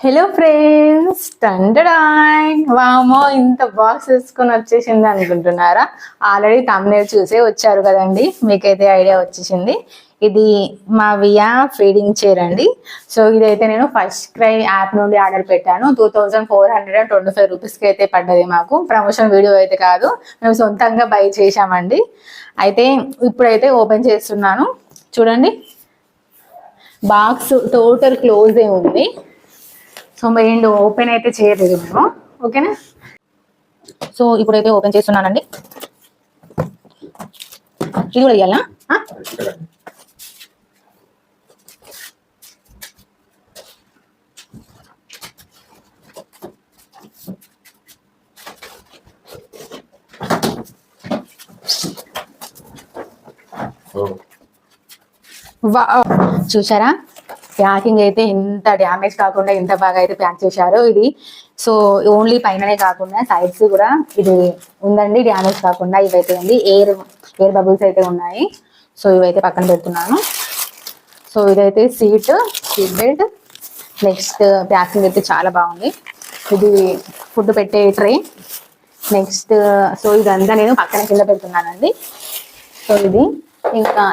Hello friends, టండడాయ్ వామో ఇంత box తీసుకొని వచ్చేసింది అనుకుంటున్నారా? ఆల్రెడీ thumbnail చూసే వచ్చారు కదండి, మీకైతే ఐడియా వచ్చేసింది. ఇది మా వియా ఫీడింగ్ చైర్ అండి. సో ఇదైతే నేను ఫస్ట్ క్రై యాప్ నుండి ఆర్డర్ పెట్టాను. 2425 రూపీస్కి అయితే పడ్డది. మాకు ప్రమోషన్ వీడియో అయితే కాదు, మేము సొంతంగా బై చేశామండి. అయితే ఇప్పుడైతే ఓపెన్ చేస్తున్నాను. చూడండి, బాక్స్ టోటల్ క్లోజ్ ఏ ఉంది. సో మెయిన్ ఓపెన్ అయితే చేయలేదు మేము, ఓకేనా? సో ఇప్పుడైతే ఓపెన్ చేస్తున్నానండి. ఇది కూడా ఇవ్వాలా? చూసారా, ప్యాకింగ్ అయితే ఎంత డ్యామేజ్ కాకుండా ఎంత బాగా అయితే ప్యాక్ చేశారో. ఇది సో ఓన్లీ పైననే కాకుండా సైడ్స్ కూడా ఇది ఉందండి, డ్యామేజ్ కాకుండా. ఇవైతే ఉంది, ఎయిర్ బబుల్స్ అయితే ఉన్నాయి. సో ఇవైతే పక్కన పెడుతున్నాను. సో ఇదైతే సీట్ బెల్ట్. నెక్స్ట్ ప్యాకింగ్ అయితే చాలా బాగుంది. ఇది ఫుడ్ పెట్టే ట్రే. నెక్స్ట్ సో ఇదంతా నేను పక్కన కింద పెడుతున్నానండి. సో ఇది ఇంకా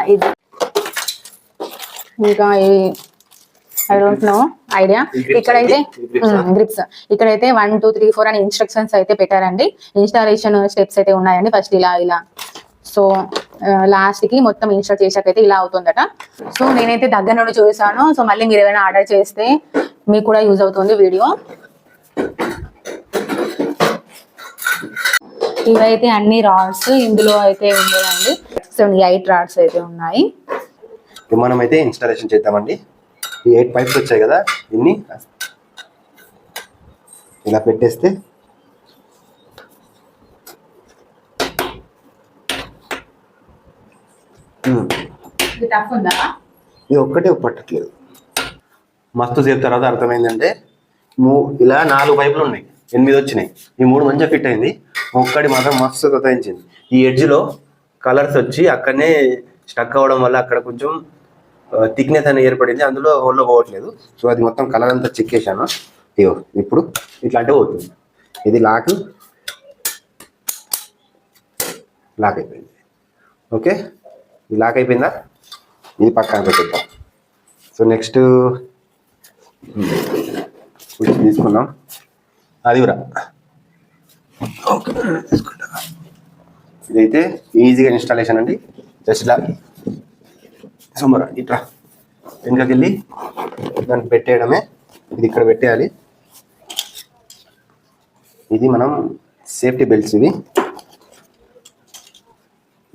ఐ డోంట్ నో ఐడియా. ఇక్కడైతే గ్రిప్స్, ఇక్కడైతే 1 2 3 4 అని ఇన్స్ట్రక్షన్స్ అయితే పెట్టారండి. ఇన్స్టాలేషన్ స్టెప్స్ అయితే ఉన్నాయండి. ఫస్ట్ ఇలా సో లాస్ట్ కి మొత్తం ఇన్స్టాల్ చేసాకైతే ఇలా అవుతుందట. సో నేనైతే దగ్గర నుండి చూసాను. సో మళ్ళీ మీరు ఏమైనా ఆర్డర్ చేస్తే మీకు కూడా యూజ్ అవుతుంది వీడియో. ఇవైతే అన్ని రాడ్స్ ఇందులో అయితే ఉన్నాయండి. 8 రాడ్స్ అయితే ఉన్నాయి. మనం అయితే ఇన్స్టాలేషన్ చేద్దామండి. ఈ 8 పైప్స్ వచ్చాయి కదా, ఇన్ని ఇలా పెట్టేస్తే ఇది ఒక్కటే పట్టట్లేదు. మస్తు సేపు తర్వాత అర్థమైందంటే ఇలా 4 పైపులు ఉన్నాయి, 8 వచ్చినాయి. ఈ 3 మంచిగా ఫిట్ అయింది, ఒక్కటి మాత్రం మస్తు సతాయించింది. ఈ ఎడ్జ్లో కలర్స్ వచ్చి అక్కడనే స్టక్ అవ్వడం వల్ల అక్కడ కొంచెం థిక్నెస్ అనేది ఏర్పడింది, అందులో హోల్లో పోవట్లేదు. సో అది మొత్తం కలర్ అంతా చెక్కేసాను. ఇగో ఇప్పుడు ఇట్లా అంటే పోతుంది. ఇది లాక్ అయిపోయింది. ఓకే, ఇది లాక్ అయిపోయిందా? ఇది పక్కన పెట్టేద్దాం. సో నెక్స్ట్ తీసుకున్నాం, అది కూడా ఓకే తీసుకుంటా. ఇదైతే ఈజీగా ఇన్స్టాలేషన్ అండి. జస్ట్ ఇలా సుమారు ఇట్లా వెనుకకి వెళ్ళి దాన్ని పెట్టేయడమే. ఇది ఇక్కడ పెట్టేయాలి. ఇది మనం సేఫ్టీ బెల్ట్స్ ఇవి.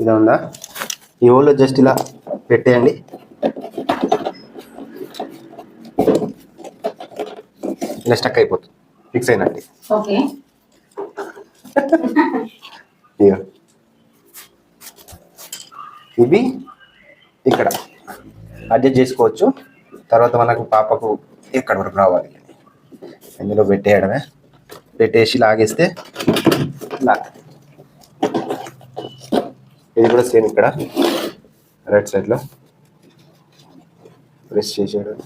ఇలా ఉందా? ఈ హోల్లో జస్ట్ ఇలా పెట్టేయండి. ఇలా స్టక్ అయిపోతుంది, ఫిక్స్ అయినట్టు. ఇవి ఇక్కడ అడ్జస్ట్ చేసుకోవచ్చు. తర్వాత మనకు పాపకు ఎక్కడ వరకు రావాలి ఇందులో పెట్టేయడమే. పెట్టేసి లాగేస్తే లాగ్. ఇది కూడా సేమ్ ఇక్కడ రైట్ సైడ్లో ప్రెస్ చేసేయడం.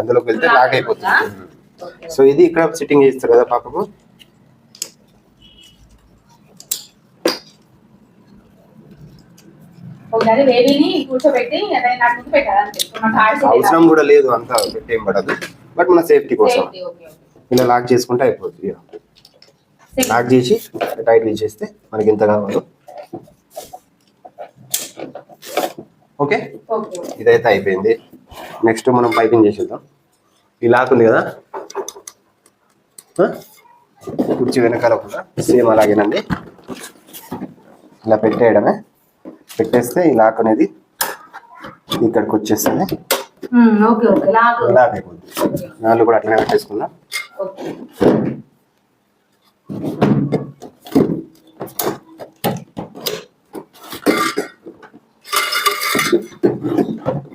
అందులోకి వెళ్తే లాగ్ అయిపోతుంది. సో ఇది ఇక్కడ సిట్టింగ్ చేస్తారు కదా పాపకు. అవసరం కూడా లేదు, అంతా పెట్టేం పడదు. బట్ మన సేఫ్టీ కోసం ఇలా లాక్ చేసుకుంటే అయిపోతుంది. లాక్ చేసి టైట్ చేస్తే మనకి ఎంత కావాలో. ఓకే, ఇదైతే అయిపోయింది. నెక్స్ట్ మనం పైపింగ్ చేసేద్దాం. ఈ లాక్ ఉంది కదా, కుర్చీ వెనకాల కూడా సేమ్ అలాగేనండి. ఇలా పెట్టేయడమే. పెట్టేస్తే ఈ లాక్ అనేది ఇక్కడికి వచ్చేస్తుంది. లాక్ అయిపోతుంది. 4 కూడా అట్లనే పెట్టేసుకుందాం.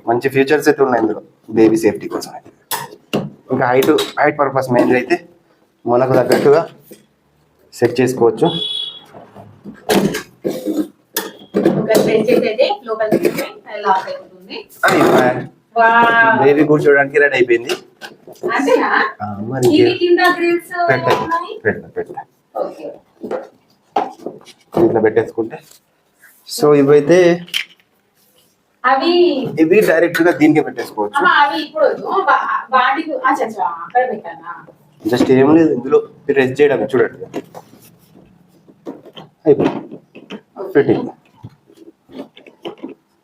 మంచి ఫీచర్స్ అయితే ఉన్నాయి ఇందులో బేబీ సేఫ్టీ కోసం. ఇంకా హైట్ పర్పస్ మెయిన్ అయితే మనకు తగ్గట్టుగా సెట్ చేసుకోవచ్చు. ప్రెస్ చేసి అయితే లోపలికి లాక్ అయిపోతుంది. ఉంది. అది బేబీ కూర్చోడానికి రెడీ అయిపోయింది. అంతేనా? మరి ఇవి కింద గ్రిల్స్ పెడతా ఇట్లా పెట్టేసుకుంటే. సో ఇవైతే ఇవి డైరెక్ట్ గా దీనికి పెట్టేసుకోవచ్చు. అవి ఇప్పుడు వాటికి అక్కడ పెట్టానా? జస్ట్ ఏం లేదు, ఇందులో ప్రెస్ చేయడం చూడండి. అయిపోయింది.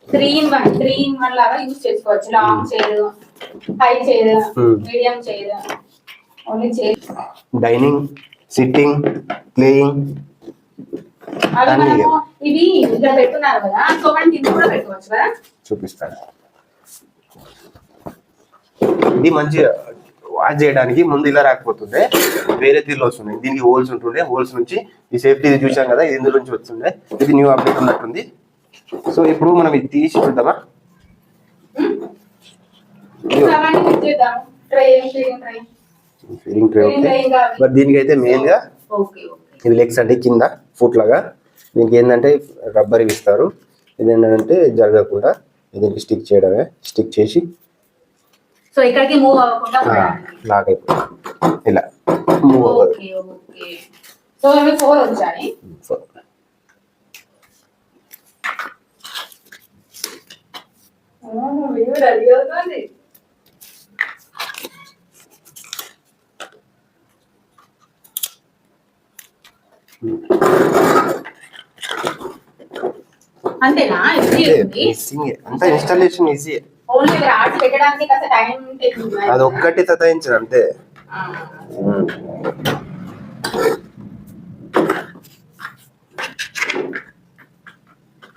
3-in-1 లాగా యూజ్ చేసుకోవచ్చు. Long chair, high chair, medium chair, only chair. Dining, sitting, playing. ఇవి ఇక్కడ పెట్టున్నారు కదా, సో మనం కింద కూడా పెట్టుకోవచ్చు కదా. చూపిస్తాను. ఇది మంచిగా వాష్ చేయడానికి ముందు ఇలా రాకపోతుండే, వేరే తీరులో వస్తున్నాయి. దీనికి హోల్స్ ఉంటుండే, హోల్స్ నుంచి ఈ సేఫ్టీ చూసాం కదా, ఇది ఇందులో నుంచి వస్తుండే. ఇది న్యూ అప్డేట్ ఉన్నట్టుంది. సో ఇప్పుడు మనం ఇది తీసి చూద్దామా? Feeding tray okay. బట్ దీనికి అయితే మెయిన్ గా ఇది లెగ్స్ అంటే కింద ఫుట్ లాగా. దీనికి ఏంటంటే రబ్బర్ ఇస్తారు. ఇది ఏంటంటే జరగకుండా దీనికి స్టిక్ చేయడమే. స్టిక్ చేసి సో ఇక్కడికి మూవ్ అవ్వకుండా లాక్ అయిపోతుంది. ఇలా మూవ్ అవ్వదు. సో ఇవి 4 వచ్చాయి. రెడీ అవుతుంది. అంతేనా? అంతా ఇన్స్టాలేషన్ ఈజీ. ఓన్లీ రాడ్స్ పెట్టడానికి కాస్త టైం టేకింగ్. అది ఒక్కటి సతాయించరు అంతే.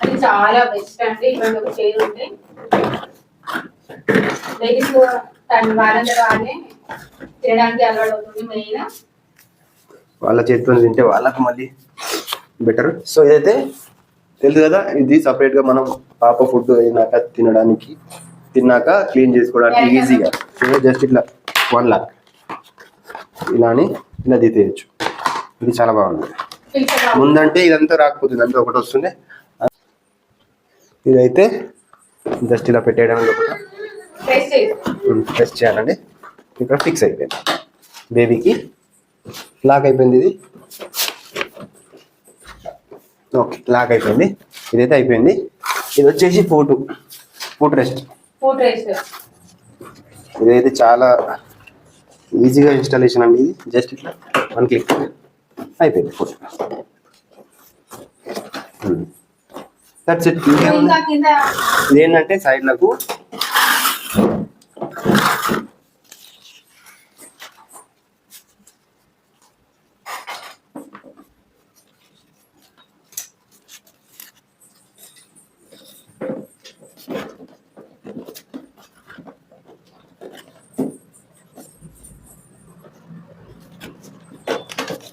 అది చాలా బెస్ట్ అండి. ఇటువంటి ఒక చైర్ ఉంటే లేడీస్ వాళ్ళంతా వాళ్ళే తినడానికి అలవాటు అవుతుంది. మెయిన్ వాళ్ళ చేతితో తింటే వాళ్ళకు మళ్ళీ బెటర్. సో ఇదైతే తెలుసు కదా, ఇది సపరేట్ గా మనం పాప ఫుడ్ అయినాక తినడానికి, తిన్నాక క్లీన్ చేసుకోవడానికి ఈజీగా. జస్ట్ ఇట్లా 1 లాక్ ఇలా అని ఇలా తీసేయచ్చు. ఇది చాలా బాగుంది. ముందంటే ఇదంతా రాకపోతుంది, అంతా ఒకటి వస్తుండే. ఇదైతే జస్ట్ ఇలా పెట్టేయడం ప్రెస్ చేయాలండి. ఇక్కడ ఫిక్స్ అయిపోయింది. బేబీకి లాక్ అయిపోయింది. ఇది ఓకే, లాక్ అయిపోయింది. ఇదైతే అయిపోయింది. ఇది వచ్చేసి ఫుట్ రెస్ట్. ఇదైతే చాలా ఈజీగా ఇన్స్టాలేషన్ అండి. ఇది జస్ట్ ఇట్లా 1 క్లిక్ అయిపోయింది ఫుట్. That's it. ఇదేంటంటే సైడ్లకు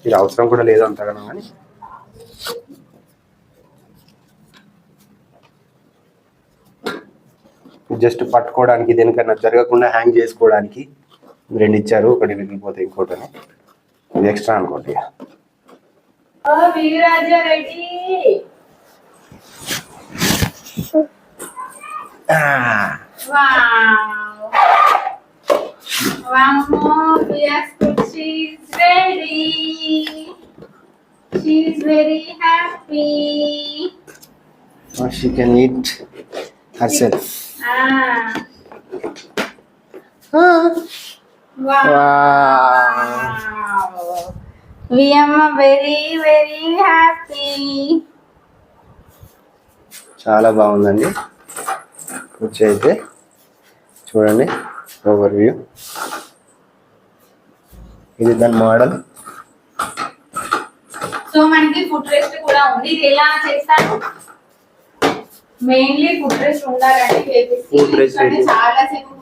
ఇది అవసరం కూడా లేదు అంతగా, కానీ జస్ట్ పట్టుకోవడానికి, దేనికన్నా జరగకుండా హ్యాంగ్ చేసుకోవడానికి 2 ఇచ్చారు. ఒకటి విరిగిపోతే ఇంకోటని. ఇది ఎక్స్ట్రా అనుకోండి. She's ready. She's very happy. She can eat herself. Wow. We are very, very happy. చాలా బాగుందండి. వచ్చి అయితే చూడండి ఓవర్ వ్యూ. ఇది దాని మోడల్. సో మనకి ఫుడ్ రెస్ట్ కూడా ఉంది. ఇది ఎలా చేస్తారు? మెయిన్లీ ఫుడ్ రెస్ట్ ఉండాలండి. చాలా సేపు